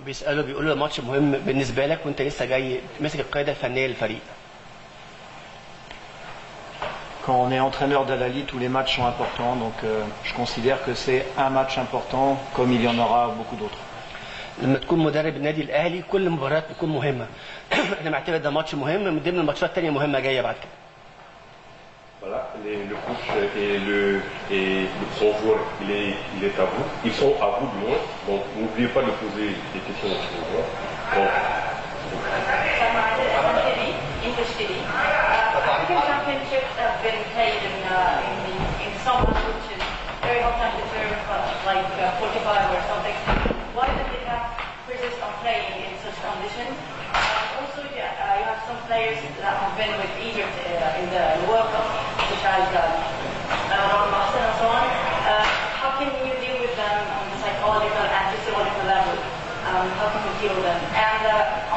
وبيسأله بيقول له ماتش مهم بالنسبة لك وانت لسه جاي ماسك القيادة الفنية للفريق. Quand on est entraîneur d'Al-Ahly, tous les matchs sont importants, donc je considère que c'est un match important comme il y en aura beaucoup d'autres. لما تكون مدرب النادي الأهلي كل المباريات بتكون مهمة. أنا معتبر ده ماتش مهم من ضمن الماتشات التانية مهمة جاية بعد كده. Voilà, le coach et son joueur, il est à vous. Ils sont à vous de loin, donc n'oubliez pas de poser des questions à ce joueur. African championships have been played in some which is very hot temperature, like 45 or something. Why did they have persist on playing in such conditions? Also, you have some players that have been with Egypt in the World Cup, such as Ron Marcel and so on. How can you deal with them on the psychological and physiological level? How can you deal with them? And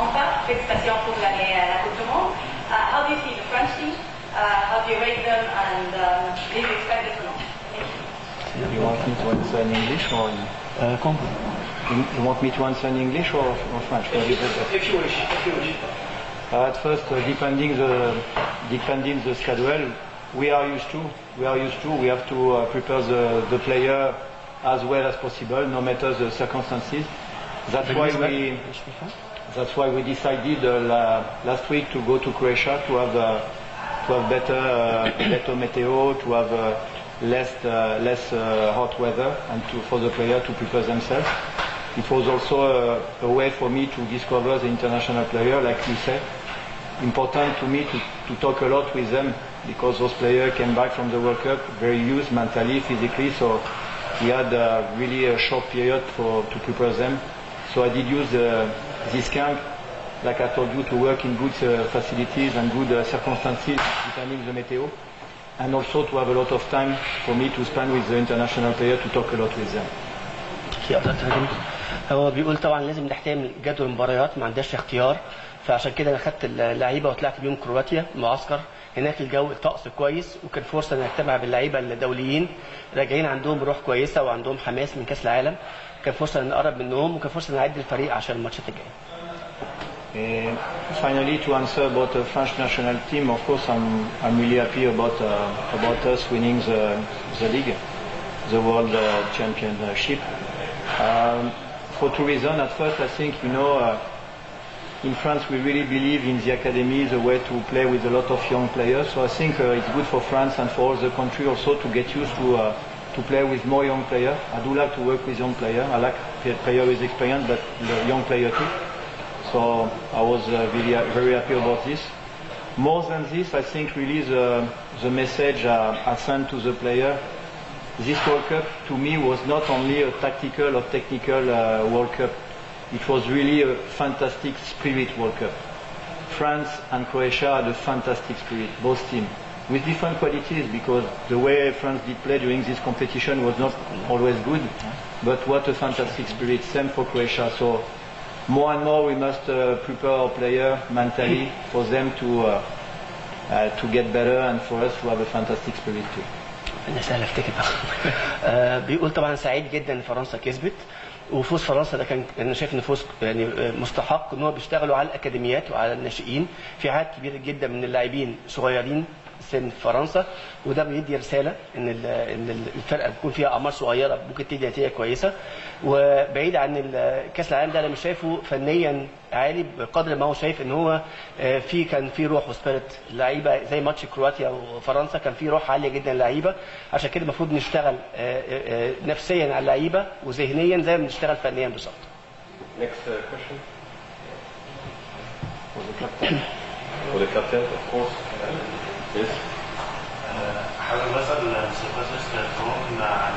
enfin, félicitations pour la Coupe du Monde. How do you see the French team? How do you rate them? And do you expect it or not? You want me to answer in English or in... You want me to answer in English or French? If you wish. At first, depending the schedule, we are used to. We have to prepare the player as well as possible, no matter the circumstances. That's why we decided last week to go to Croatia to have better meteo, to have less hot weather, and for the player to prepare themselves. It was also a way for me to discover the international player, like you said. Important to me to talk a lot with them because those players came back from the World Cup very used mentally, physically, so we had really a short period to prepare them. So I did use this camp, like I told you, to work in good facilities and good circumstances, depending the meteo, and also to have a lot of time for me to spend with the international player to talk a lot with them. هو بيقول طبعا لازم نحترم جدول المباريات ما عندناش اختيار فعشان كده انا خدت اللعيبه وطلعت بيهم كرواتيا معسكر هناك الجو الطقس كويس وكان فرصه ان اجتمع باللعيبه الدوليين راجعين عندهم روح كويسه وعندهم حماس من كاس العالم كان فرصه ان نقرب منهم وكان فرصه ان نعد الفريق عشان الماتشات الجايه. Finally, to answer about the French national team, of course, I'm really happy about us winning the league, the World Championship. For two reasons. At first, I think, in France we really believe in the academy, the way to play with a lot of young players. So I think it's good for France and for all the country also to get used to play with more young players. I do like to work with young players. I like players with experience, but the young player too. So I was really very happy about this. More than this, I think really the message I sent to the player. This World Cup to me was not only a tactical or technical World Cup. It was really a fantastic spirit World Cup. France and Croatia had a fantastic spirit, both teams, with different qualities because the way France did play during this competition was not always good, but what a fantastic spirit, same for Croatia. So more and more we must prepare our players mentally for them to get better and for us to have a fantastic spirit too. انا سهل افتكر بيقول طبعا سعيد جدا ان فرنسا كسبت وفوز فرنسا ده كان انا شايف ان فوز يعني مستحق ان هو بيشتغلوا على الاكاديميات وعلى الناشئين في عدد كبير جدا من اللاعبين صغيرين سن فرنسا وده بيدي رساله ان الفرقه بيكون فيها اعمار صغيره ممكن تدي نتيجه كويسه وبعيد عن كاس العالم ده انا مش شايفه فنيا عالي بقدر ما هو شايف ان هو كان في روح وسبيريت اللعيبه زي ماتش كرواتيا وفرنسا كان في روح عاليه جدا للعيبه عشان كده المفروض نشتغل نفسيا على اللعيبه وذهنيا زي ما بنشتغل فنيا بالظبط. Next question. For the captain, of course. Yes. حابب اسال مستر كروم عن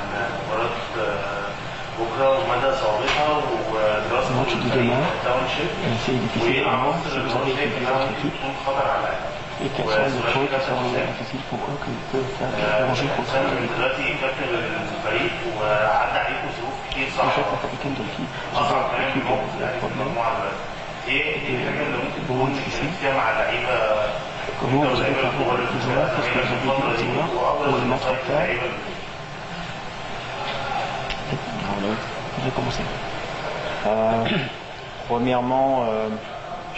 مباراه بكره ومدى صعوبتها ودراسه التاونشيب وعناصر اللي شايف انها ممكن تكون خطر على السنه من دلوقتي كابتن الفريق وعدى عليكم ظروف كتير صعبه اصعب كمان من موقف يعني في المجموعه دلوقتي ايه الحاجه اللي ممكن تكون فيها مع اللعيبه Premièrement,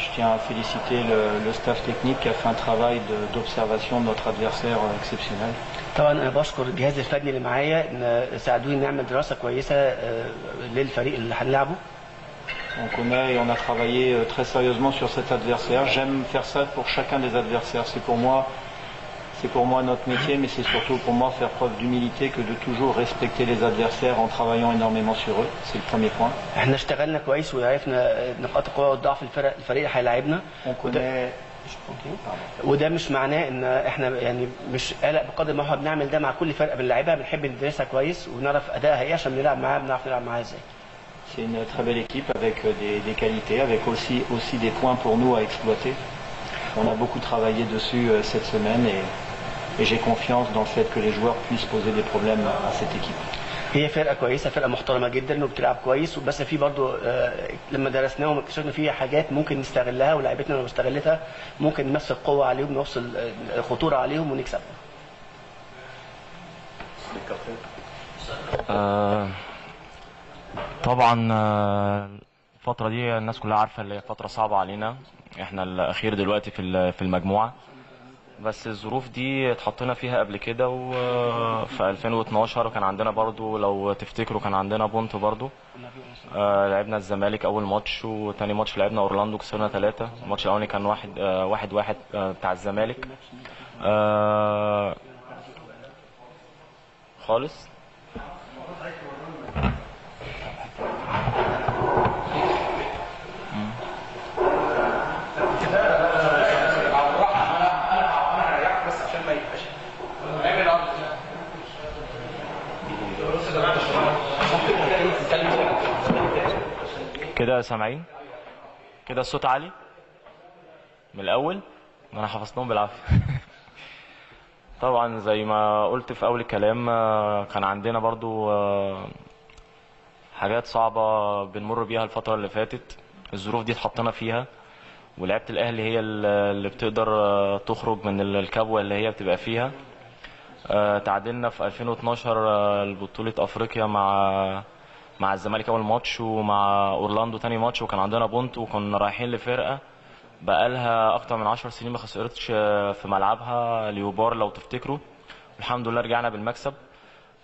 je tiens à féliciter le staff technique qui a fait un travail d'observation de notre adversaire exceptionnel. طبعا انا بشكر الجهاز الفني اللي معايا ان ساعدوني نعمل دراسه كويسه للفريق اللي هنلعبه. On connaît et on a travaillé très sérieusement sur cet adversaire. J'aime faire ça pour chacun des adversaires. C'est pour moi notre métier, mais c'est surtout pour moi faire preuve d'humilité que de toujours respecter les adversaires en travaillant énormément sur eux. C'est le premier point. احنا اشتغلنا كويس وعرفنا نقاط القوه والضعف الفريق اللي هيلاعبنا. وده مش معناه ان احنا يعني مش قلق بقدر ما هو بنعمل ده مع كل فرقه بنلعبها، بنحب ندرسها كويس ونعرف ادائها ايه عشان نلعب معاها، بنعرف نلعب معاها ازاي. C'est une très belle équipe avec des qualités, avec aussi des points pour nous à exploiter. On a beaucoup travaillé dessus cette semaine et j'ai confiance dans le fait que les joueurs puissent poser des problèmes à cette équipe. هي فرقه كويسه، فرقه محترمه جدا وبتلعب كويس، بس في برضه لما درسناهم اكتشفنا فيها حاجات ممكن نستغلها، ولاعيبتنا لو استغلتها ممكن نمثل قوه عليهم، نوصل خطوره عليهم ونكسب. طبعا الفترة دي الناس كلها عارفة اللي هي فترة صعبة علينا، احنا الأخير دلوقتي في المجموعة، بس الظروف دي اتحطينا فيها قبل كده، وفي 2012 كان عندنا برضو لو تفتكروا كان عندنا بونت برضو. لعبنا الزمالك أول ماتش، وتاني ماتش لعبنا أورلاندو كسبنا 3. الماتش الأولاني كان 1-1 بتاع الزمالك خالص. كده سامعين؟ كده الصوت عالي من الأول؟ أنا حفظتهم بالعافية. طبعا زي ما قلت في أول الكلام كان عندنا برضو حاجات صعبة بنمر بيها الفترة اللي فاتت، الظروف دي اتحطينا فيها، ولعبة الأهلي هي اللي بتقدر تخرج من الكبوة اللي هي بتبقى فيها. تعادلنا في 2012 بطولة أفريقيا مع الزمالك أول ماتش، ومع أورلاندو تاني ماتش، وكان عندنا بونت، وكنا رايحين لفرقة بقالها أكتر من 10 سنين ما خسرتش في ملعبها، ليوبار لو تفتكروا. الحمد لله رجعنا بالمكسب.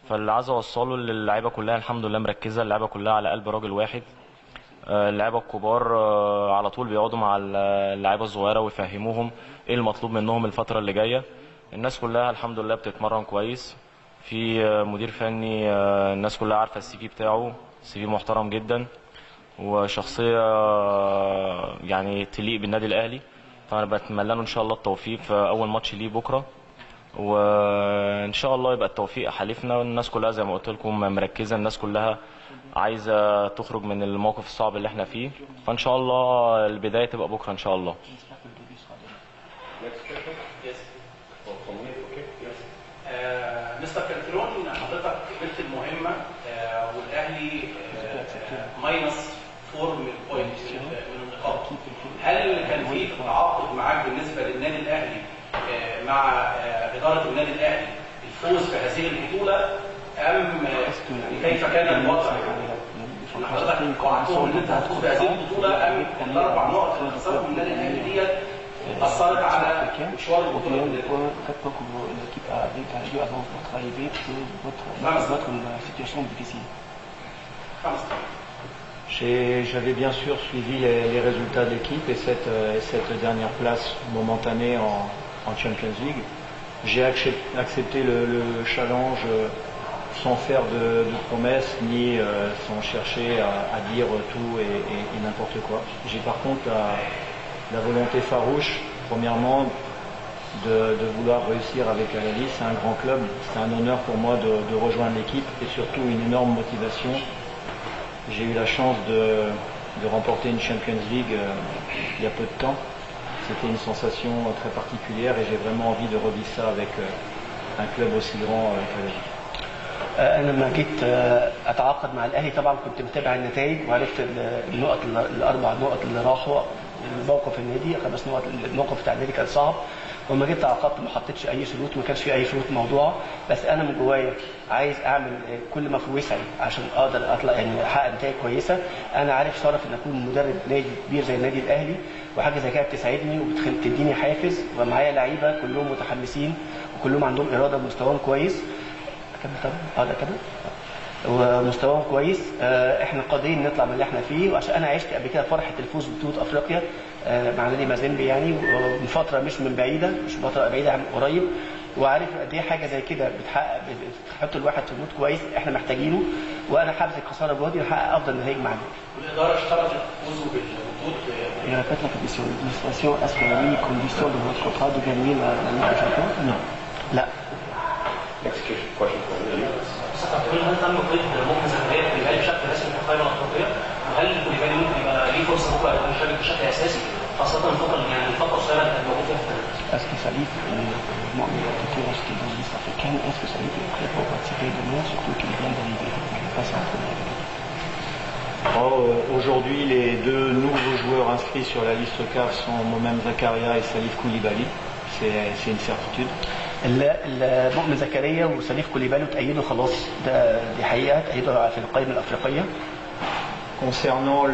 فاللي عايز أوصله للعيبة كلها الحمد لله مركزة، اللعيبة كلها على قلب راجل واحد. اللعيبة الكبار على طول بيقعدوا مع اللعيبة الصغيرة ويفهموهم إيه المطلوب منهم الفترة اللي جاية. الناس كلها الحمد لله بتتمرن كويس، في مدير فني الناس كلها عارفة السي في بتاعه، سي في محترم جدا وشخصية يعني تليق بالنادي الأهلي. فأنا بتمنى له إن شاء الله التوفيق في أول ماتش ليه بكرة، وإن شاء الله يبقى التوفيق حليفنا. والناس كلها زي ما قلت لكم مركزة، الناس كلها عايزة تخرج من الموقف الصعب اللي احنا فيه، فإن شاء الله البداية تبقى بكرة إن شاء الله. مستر كالترون، حضرتك قلت المهمة والأهلي ماينس 4 من البوينت من النقاط. هل كان في تعاقد معاك بالنسبة للنادي الأهلي مع إدارة النادي الأهلي الفوز بهذه البطولة، أم كيف كان الوضع؟ حضرتك وعدتهم إن أنت هتفوز بهذه البطولة، أم الأربع نقط اللي خسرتهم من النادي الأهلي ديت أثرت على مشوار البطولة؟ J'avais bien sûr suivi les résultats de l'équipe et cette dernière place momentanée en Champions League. J'ai accepté le challenge sans faire de promesses ni sans chercher à dire tout et n'importe quoi. J'ai par contre la volonté farouche, premièrement, de vouloir réussir avec Al-Ahly. C'est un grand club, c'est un honneur pour moi de rejoindre l'équipe et surtout une énorme motivation. J'ai eu la chance de remporter une Champions League il y a peu de temps. C'était une sensation très particulière et j'ai vraiment envie de revivre ça avec un club aussi grand qu'Al-Ahly. انا لما جيت اتعاقد مع الاهلي طبعا كنت متابع النتائج وعرفت النقط الاربع نقط اللي راحوا الموقف النادي 5 نقط. الموقف بتاع النادي كان صعب، ولما جيت تعاقدت ما حطيتش اي شروط، ما كانش في اي شروط موضوع، بس انا من جوايا عايز اعمل كل ما في وسعي عشان اقدر اطلع يعني احقق نتائج كويسه. انا عارف شرف ان اكون مدرب نادي كبير زي النادي الاهلي، وحاجه زي كده بتساعدني وبتديني حافز، ومعايا لعيبه كلهم متحمسين وكلهم عندهم اراده ومستواهم كويس. اكمل طبعا اكمل ومستواهم كويس. احنا قادرين نطلع من اللي احنا فيه، وعشان انا عشت قبل كده فرحه الفوز ببطوله افريقيا مع نادي مازيمبي يعني من فتره مش من بعيده، مش فتره بعيده عن قريب، وعارف قد ايه حاجه زي كده بتحط الواحد في مود كويس احنا محتاجينه، وانا حابس الخساره بجهدي ونحقق افضل نتائج معانا. والاداره اشترطت فوزه بالبطوله. Il répète la question. L'administration, est-ce que la mini condition de votre contrat de gagner la Ligue des Champions? Non. لا. Next question for you. هل تم قيد ممكن زكريا كوليبالي بشكل رسمي في القائمه الافريقيه؟ وهل كوليبالي ممكن يبقى ليه فرصه بكره يكون يشارك بشكل اساسي خاصه الفتره يعني الفتره القصيره اللي كان موجود فيها في الفريق؟ Est-ce que Salif, المؤمن الأفريقي راشد dans la liste africaine, est-ce que Salif est prêt pour participer demain, surtout qu'il vient d'arriver face à Aujourd'hui, les 2 nouveaux joueurs inscrits sur la liste CAF sont Momem Zakaria et Salif Koulibaly. C'est une certitude. المؤمن زكريا وسليف كوليبالي تأيدوا خلاص، دي حقيقة تأيدوا في القائمة الأفريقية. Concernant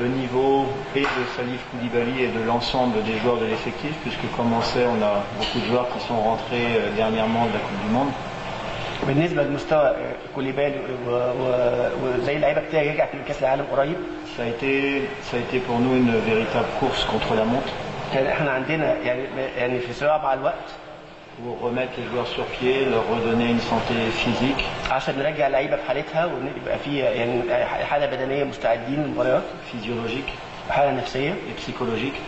le niveau et de Salif Koulibaly et de l'ensemble des joueurs de l'effectif, puisque comme on sait, on a beaucoup de joueurs qui sont rentrés dernièrement de la Coupe du Monde. بالنسبة لمستوى كوليبالي وزي اللعيبة كتير رجعت من كأس العالم قريب. Ça a été pour nous une véritable course contre la montre. كان احنا عندنا يعني في صراع مع الوقت. Pour remettre les joueurs sur pied, leur redonner une santé physique. عشان نرجع اللعيبة في حالتها ونبقى في يعني حالة بدنية مستعدين للمباريات. Physiologique. وحالة نفسية. Et psychologique.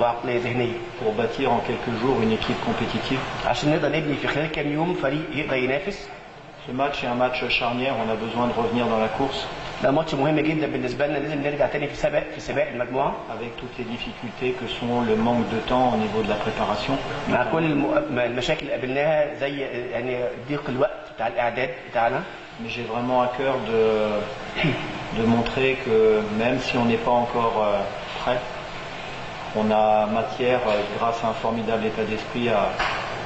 وعقلية ذهنية. Pour bâtir en quelques jours une équipe compétitive. عشان نقدر نبني في خلال كام يوم فريق يقدر ينافس. Ce match est un match charnière, on a besoin de revenir dans la course. ده ماتش مهم جدا بالنسبة لنا، لازم نرجع تاني في سباق المجموعة. Avec toutes les difficultés que sont le manque de temps au niveau de la préparation. مع كل المشاكل اللي قابلناها زي يعني ضيق الوقت بتاع الإعداد بتاعنا. Mais j'ai vraiment à cœur de montrer que même si on n'est pas encore prêt, on a matière, grâce à un formidable état d'esprit,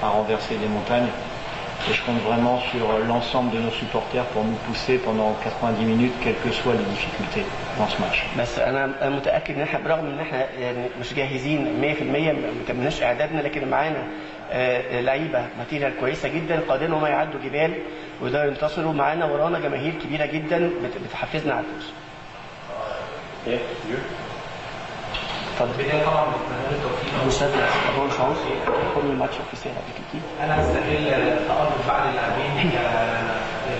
à renverser des montagnes. Et je compte vraiment sur l'ensemble de nos supporters pour nous pousser pendant 90 minutes, quelles que soient les difficultés dans ce match. بس أنا متأكد إن إحنا برغم إن إحنا يعني مش جاهزين 100% ما كملناش إعدادنا، لكن معانا لعيبة ماتيريال كويسة جدا قادرين هم يعدوا جبال ويقدروا ينتصروا. معانا ورانا جماهير كبيرة جدا بتحفزنا على الفوز. البدايه طبعا بنتمنى التوفيق. bonne chance pour le match officiel avec l'équipe. انا هستغل تألق بعض اللاعبين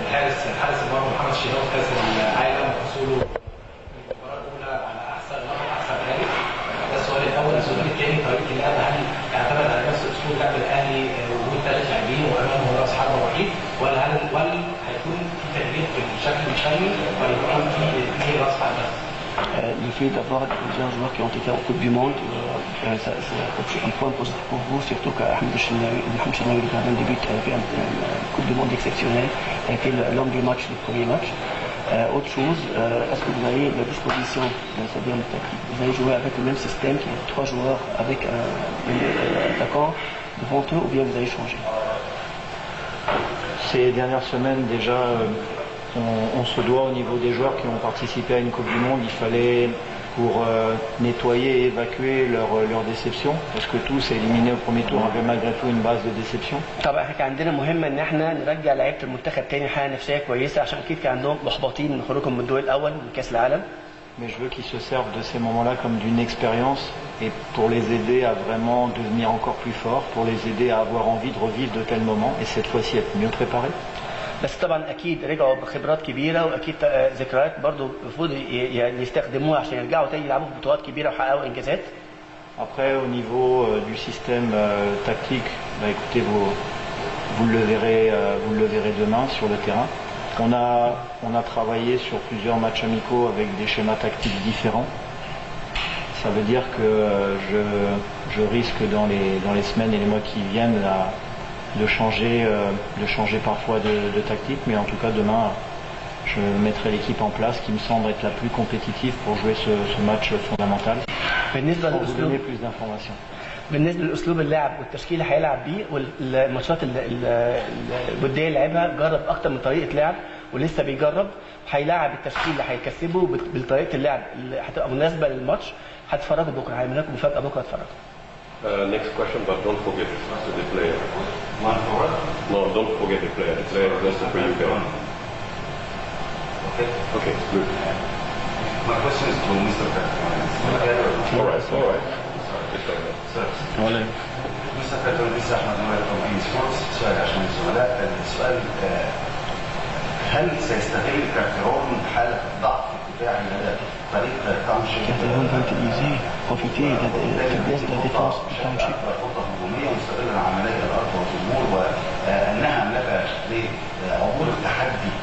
الحارس المرمى محمد شناوي كاس العالم وحصوله المباراه الاولى على احسن لاعب. ده السؤال الاول. السؤال الثاني طريقه اللعب، هل اعتمد على نفس اسلوب لعب الاهلي وجود 3 لاعبين وامامه راس حربه وحيد، ولا هيكون في تغيير في الشكل الفني ولا يكون في 2 راس حربه؟ Le fait d'avoir plusieurs joueurs qui ont été en Coupe du Monde, c'est un point positif pour vous, surtout qu'Ahmed Chnaoui, le gardien de but, a fait une Coupe du Monde exceptionnelle, a été l'homme du match, le premier match. Autre chose, est-ce que vous avez la disposition, c'est-à-dire le tactique, vous allez jouer avec le même système, qui est 3 joueurs avec un attaquant devant eux, ou bien vous allez changer? Ces dernières semaines déjà, on se doit au niveau des joueurs qui ont participé à une Coupe du Monde, il fallait pour nettoyer et évacuer leur déception, parce que tous éliminés au premier tour avaient malgré tout une base de déception. طبعا احنا كان عندنا مهمه ان احنا نرجع لعيبه المنتخب تاني حاله نفسيه كويسه، عشان اكيد كان عندهم محبطين من خروجهم من الدور الاول من كاس العالم. Mais je veux qu'ils se servent de ces moments-là comme d'une expérience et pour les aider à vraiment devenir encore plus forts, pour les aider à avoir envie de revivre de tels moments et cette fois-ci être mieux préparés. بس طبعا اكيد رجعوا بخبرات كبيره واكيد ذكريات برضو المفروض يعني يستخدموها عشان يرجعوا تاني يلعبوا في بطولات كبيره ويحققوا انجازات. Après au niveau du système tactique, bah écoutez vous le verrez demain sur le terrain. On a travaillé sur plusieurs matchs amicaux avec des schémas tactiques différents. Ça veut dire que je risque dans les semaines et les mois qui viennent changer parfois de tactique, mais en tout cas demain, je mettrai l'équipe en place qui me semble être la plus compétitive pour jouer ce match fondamental. بالنسبه Pour vous للاسلوب donner plus d'informations. بالنسبه لاسلوب اللعب والتشكيل اللي هيلعب بيه والماتشات الوديه اللي لعبها، جرب اكتر من طريقه لعب ولسه بيجرب. هيلاعب التشكيل اللي هيكسبه بطريقه اللعب اللي هتبقى مناسبه للماتش. هتتفرجوا بكره، هيعمل لكم مفاجاه بكره، اتفرجوا. Next question, but don't forget the player. No, don't forget the player. The player is also for you guys. Okay, good. My question is to Mr. All right. Mr. Petron, this is Ahmed Noel from Bein Sports. سؤال عشان الزملاء. السؤال هل سيستغل كارتيرون حالة ضعف الدفاع لدى فريق تاونشيب؟ كارتيرون كانت ايزي وفي كابلاس ديفونس تاونشيب. خطة هجومية مستغلة عملية الأرض والجمهور وأنها ملكة لعبور التحدي.